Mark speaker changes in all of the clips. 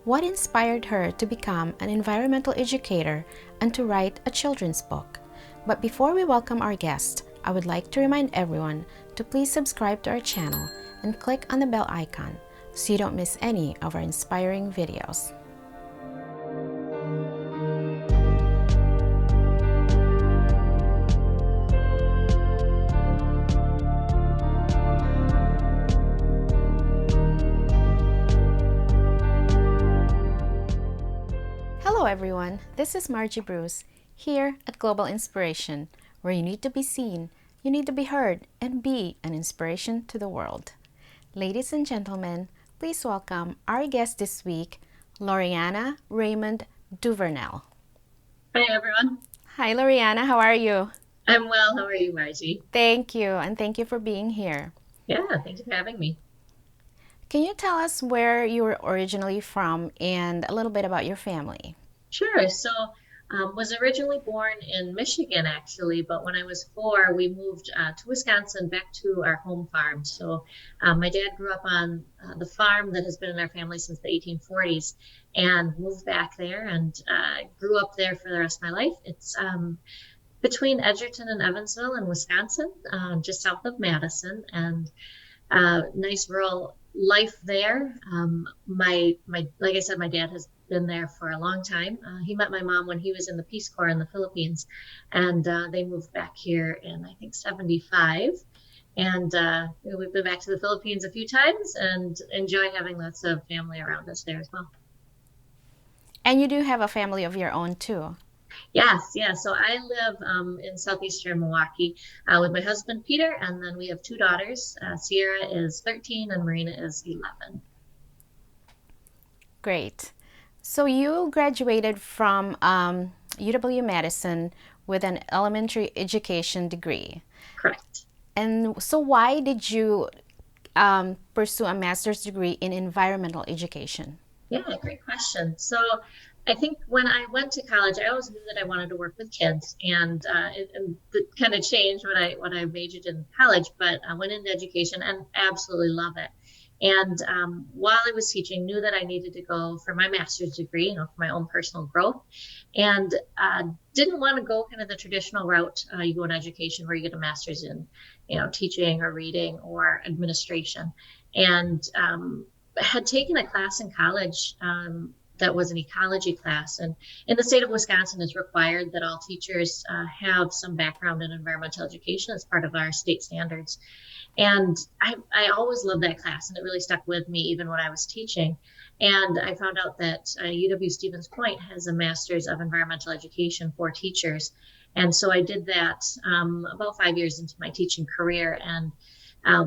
Speaker 1: What inspired her to become an environmental educator and to write a children's book? But before we welcome our guest, I would like to remind everyone to please subscribe to our channel and click on the bell icon so you don't miss any of our inspiring videos. Hello everyone, this is Margie Bruce here at Global Inspiration, where you need to be seen, you need to be heard, and be an inspiration to the world. Ladies and gentlemen, please welcome our guest this week, Laureanna Raymond-Duvernell.
Speaker 2: Hi, everyone.
Speaker 1: Hi Laureanna, how are you?
Speaker 2: I'm well. How are you, Margie?
Speaker 1: Thank you, and thank you for being here.
Speaker 2: Yeah, thank you for having me.
Speaker 1: Can you tell us where you were originally from and a little bit about your family?
Speaker 2: Sure. Was originally born in Michigan, actually, but when I was 4, we moved to Wisconsin, back to our home farm. My dad grew up on the farm that has been in our family since the 1840s, and moved back there and grew up there for the rest of my life. It's between Edgerton and Evansville in Wisconsin, just south of Madison, and nice rural life there. Like I said, my dad has been there for a long time. He met my mom when he was in the Peace Corps in the Philippines, and they moved back here in, I think, 75. And we've been back to the Philippines a few times and enjoy having lots of family around us there as well.
Speaker 1: And you do have a family of your own too.
Speaker 2: Yes, yeah. So I live in southeastern Milwaukee with my husband, Peter, and then we have 2 daughters. Sierra is 13 and Marina is 11.
Speaker 1: Great. So you graduated from UW-Madison with an elementary education degree.
Speaker 2: Correct.
Speaker 1: And so why did you pursue a master's degree in environmental education?
Speaker 2: Yeah, great question. I think when I went to college, I always knew that I wanted to work with kids, and it kind of changed when I majored in college. But I went into education and absolutely love it. And while I was teaching, knew that I needed to go for my master's degree, for my own personal growth, and didn't want to go kind of the traditional route. You go in education where you get a master's in, teaching or reading or administration, and had taken a class in college. That was an ecology class. And in the state of Wisconsin, it's required that all teachers have some background in environmental education as part of our state standards. And I always loved that class, and it really stuck with me even when I was teaching. And I found out that UW Stevens Point has a master's of environmental education for teachers. And so I did that about 5 years into my teaching career. And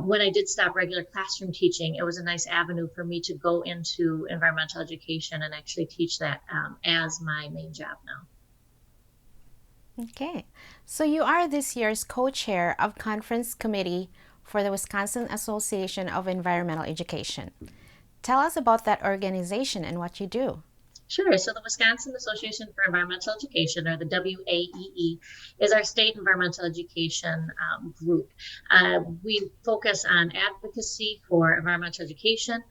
Speaker 2: when I did stop regular classroom teaching, it was a nice avenue for me to go into environmental education and actually teach that as my main job now.
Speaker 1: Okay. So you are this year's co-chair of Conference Committee for the Wisconsin Association of Environmental Education. Tell us about that organization and what you do.
Speaker 2: Sure. So the Wisconsin Association for Environmental Education, or the WAEE, is our state environmental education group. We focus on advocacy for environmental education.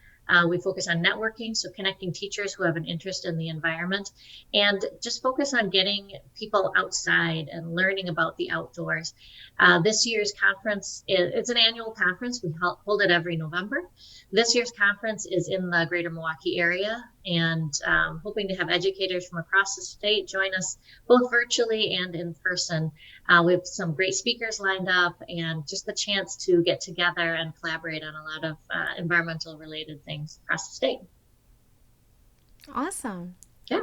Speaker 2: We focus on networking, so connecting teachers who have an interest in the environment, and just focus on getting people outside and learning about the outdoors. This year's conference, it's an annual conference. We hold it every November. This year's conference is in the greater Milwaukee area, and hoping to have educators from across the state join us both virtually and in person. We have some great speakers lined up, and just the chance to get together and collaborate on a lot of environmental related things across the state.
Speaker 1: Awesome.
Speaker 2: Yeah.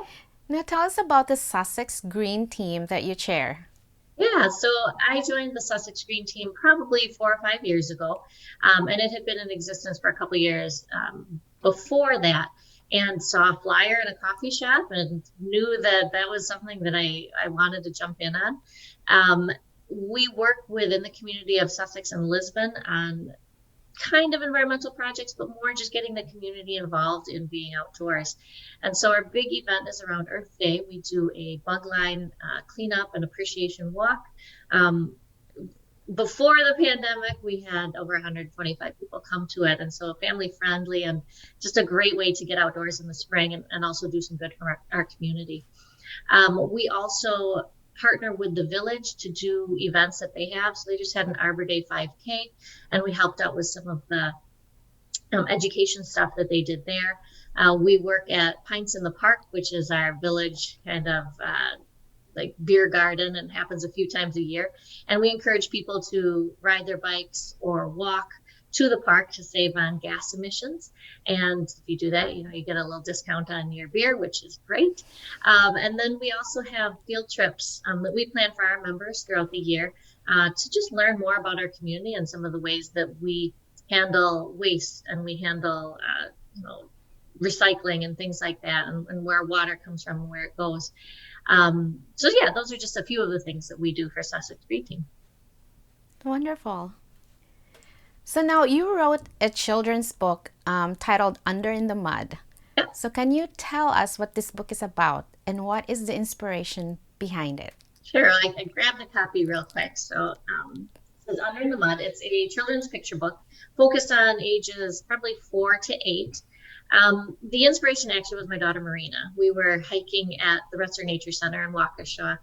Speaker 1: Now tell us about the Sussex Green Team that you chair.
Speaker 2: Yeah, so I joined the Sussex Green Team probably 4 or 5 years ago, and it had been in existence for a couple of years before that, and saw a flyer in a coffee shop and knew that that was something that I wanted to jump in on. We work within the community of Sussex and Lisbon on kind of environmental projects, but more just getting the community involved in being outdoors. And so our big event is around Earth Day. We do a bug line cleanup and appreciation walk. before the pandemic, we had over 125 people come to it. And so family friendly and just a great way to get outdoors in the spring and also do some good for our community. We also partner with the village to do events that they have. So they just had an Arbor Day 5K, and we helped out with some of the education stuff that they did there. We work at Pints in the Park, which is our village kind of like beer garden and happens a few times a year. And we encourage people to ride their bikes or walk to the park to save on gas emissions. And if you do that, you get a little discount on your beer, which is great. And then we also have field trips that we plan for our members throughout the year to just learn more about our community and some of the ways that we handle waste and we handle, recycling and things like that, and where water comes from and where it goes. So yeah, those are just a few of the things that we do for Sussex Green Team.
Speaker 1: Wonderful. So now you wrote a children's book titled Under in the Mud.
Speaker 2: Yeah,
Speaker 1: So can you tell us what this book is about and what is the inspiration behind it?
Speaker 2: sure. I grabbed a copy real quick. So it says Under in the Mud. It's a children's picture book focused on ages probably 4 to 8. The inspiration actually was my daughter Marina. We were hiking at the Retzer Nature Center in Waukesha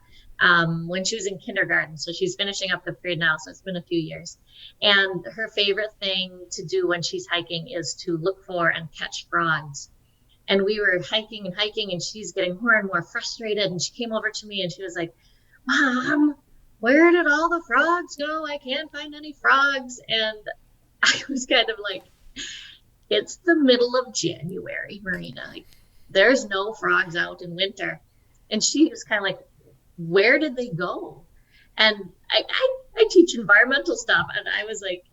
Speaker 2: when she was in kindergarten. So she's finishing up the grade now, so it's been a few years. And her favorite thing to do when she's hiking is to look for and catch frogs. And we were hiking and hiking, and she's getting more and more frustrated. And she came over to me and she was like, Mom, where did all the frogs go? I can't find any frogs. And I was kind of like, it's the middle of January, Marina. Like, there's no frogs out in winter. And she was kind of like, where did they go? And I teach environmental stuff. And I was like,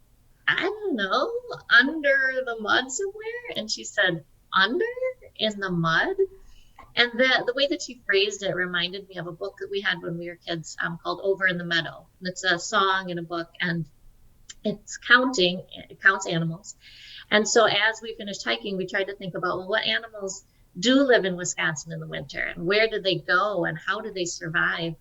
Speaker 2: I don't know, under the mud somewhere. And she said, under in the mud? And the way that she phrased it reminded me of a book that we had when we were kids called Over in the Meadow. And it's a song and a book, and it counts animals. And so as we finished hiking, we tried to think about, well, what animals do live in Wisconsin in the winter and where did they go and how did they survive?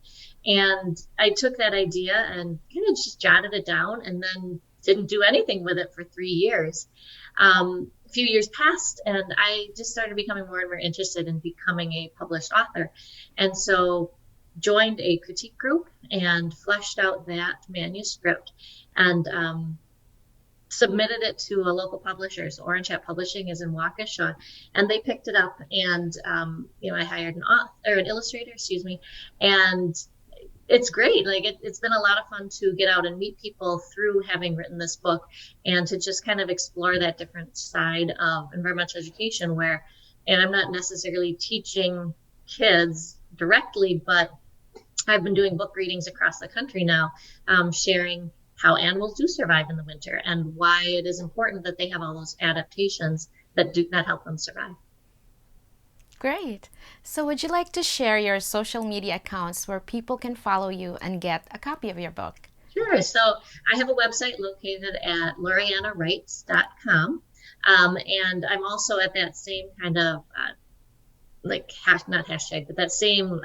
Speaker 2: And I took that idea and kind of just jotted it down and then didn't do anything with it for 3 years. A few years passed and I just started becoming more and more interested in becoming a published author. And so joined a critique group and fleshed out that manuscript and submitted it to a local publisher. So Orange Hat Publishing is in Waukesha, and they picked it up. And I hired an author or an illustrator, excuse me, and it's great. Like it's been a lot of fun to get out and meet people through having written this book, and to just kind of explore that different side of environmental education. And I'm not necessarily teaching kids directly, but I've been doing book readings across the country now, sharing how animals do survive in the winter and why it is important that they have all those adaptations that help them survive.
Speaker 1: Great. So would you like to share your social media accounts where people can follow you and get a copy of your book?
Speaker 2: Sure. So I have a website located at laureannawrites.com. And I'm also at that same kind of not hashtag, but that same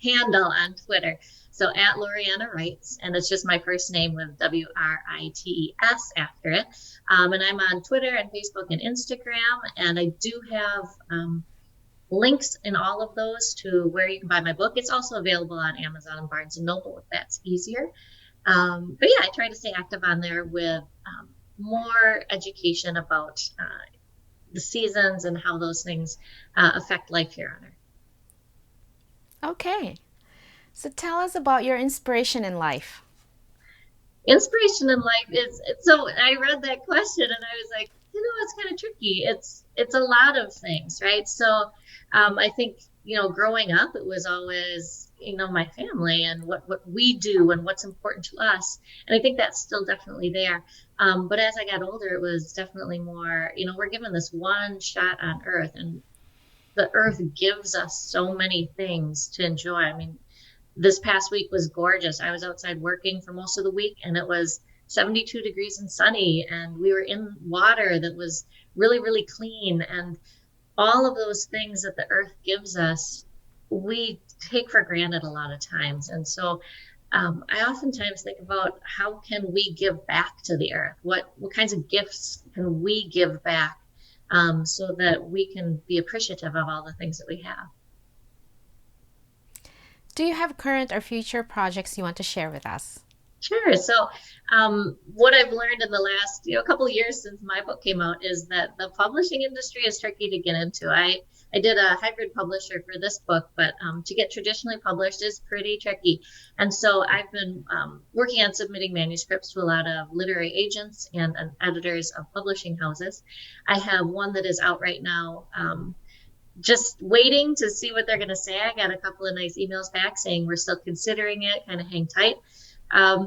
Speaker 2: handle on Twitter. So at Laureanna Writes, and it's just my first name with WRITES after it. And I'm on Twitter and Facebook and Instagram, and I do have links in all of those to where you can buy my book. It's also available on Amazon and Barnes and Noble if that's easier. But yeah, I try to stay active on there with more education about the seasons and how those things affect life here on Earth.
Speaker 1: Okay. So tell us about your inspiration in life.
Speaker 2: Inspiration in life is so I read that question and I was like, it's kind of tricky. It's a lot of things, right? So I think, growing up, it was always, my family and what we do and what's important to us. And I think that's still definitely there. But as I got older, it was definitely more, we're given this one shot on Earth, and the Earth gives us so many things to enjoy. I mean, this past week was gorgeous. I was outside working for most of the week, and it was 72 degrees and sunny, and we were in water that was really, really clean. And all of those things that the Earth gives us, we take for granted a lot of times. And so I oftentimes think about how can we give back to the earth? What kinds of gifts can we give back so that we can be appreciative of all the things that we have?
Speaker 1: Do you have current or future projects you want to share with us?
Speaker 2: Sure. So, what I've learned in the last, couple of years since my book came out is that the publishing industry is tricky to get into. I did a hybrid publisher for this book, but to get traditionally published is pretty tricky. And so I've been working on submitting manuscripts to a lot of literary agents and editors of publishing houses. I have one that is out right now. Just waiting to see what they're going to say. I got a couple of nice emails back saying we're still considering it, kind of hang tight.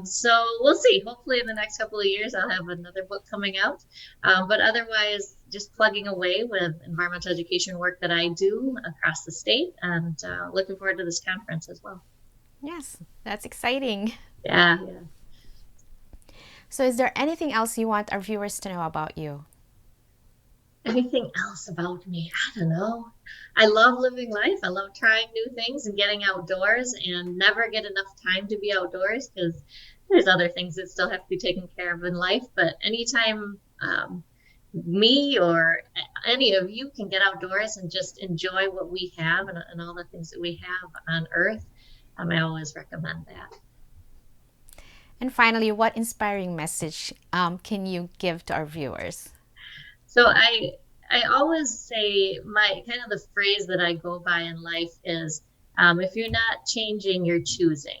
Speaker 2: So we'll see. Hopefully, in the next couple of years, I'll have another book coming out. But otherwise, just plugging away with environmental education work that I do across the state, and looking forward to this conference as well.
Speaker 1: Yes, that's exciting.
Speaker 2: Yeah, yeah.
Speaker 1: So, is there anything else you want our viewers to know about you?
Speaker 2: Anything else about me? I don't know. I love living life. I love trying new things and getting outdoors and never get enough time to be outdoors because there's other things that still have to be taken care of in life. But anytime me or any of you can get outdoors and just enjoy what we have and all the things that we have on Earth, I always recommend that.
Speaker 1: And finally, what inspiring message can you give to our viewers?
Speaker 2: So I always say my kind of the phrase that I go by in life is if you're not changing, you're choosing.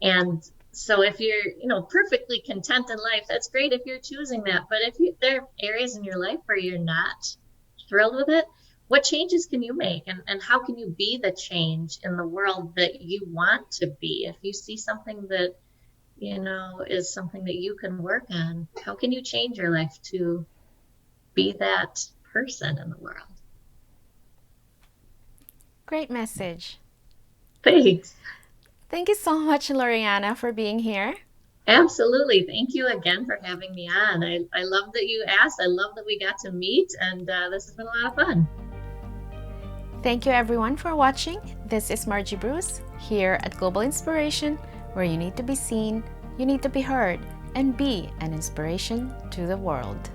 Speaker 2: And so if you're perfectly content in life, that's great if you're choosing that. But if there are areas in your life where you're not thrilled with it, what changes can you make? And how can you be the change in the world that you want to be? If you see something that is something that you can work on, how can you change your life to be that person in the world?
Speaker 1: Great message.
Speaker 2: Thanks.
Speaker 1: Thank you so much, Laureanna, for being here.
Speaker 2: Absolutely. Thank you again for having me on. I love that you asked. I love that we got to meet, and this has been a lot of fun.
Speaker 1: Thank you, everyone, for watching. This is Margie Bruce here at Global Inspiration, where you need to be seen, you need to be heard, and be an inspiration to the world.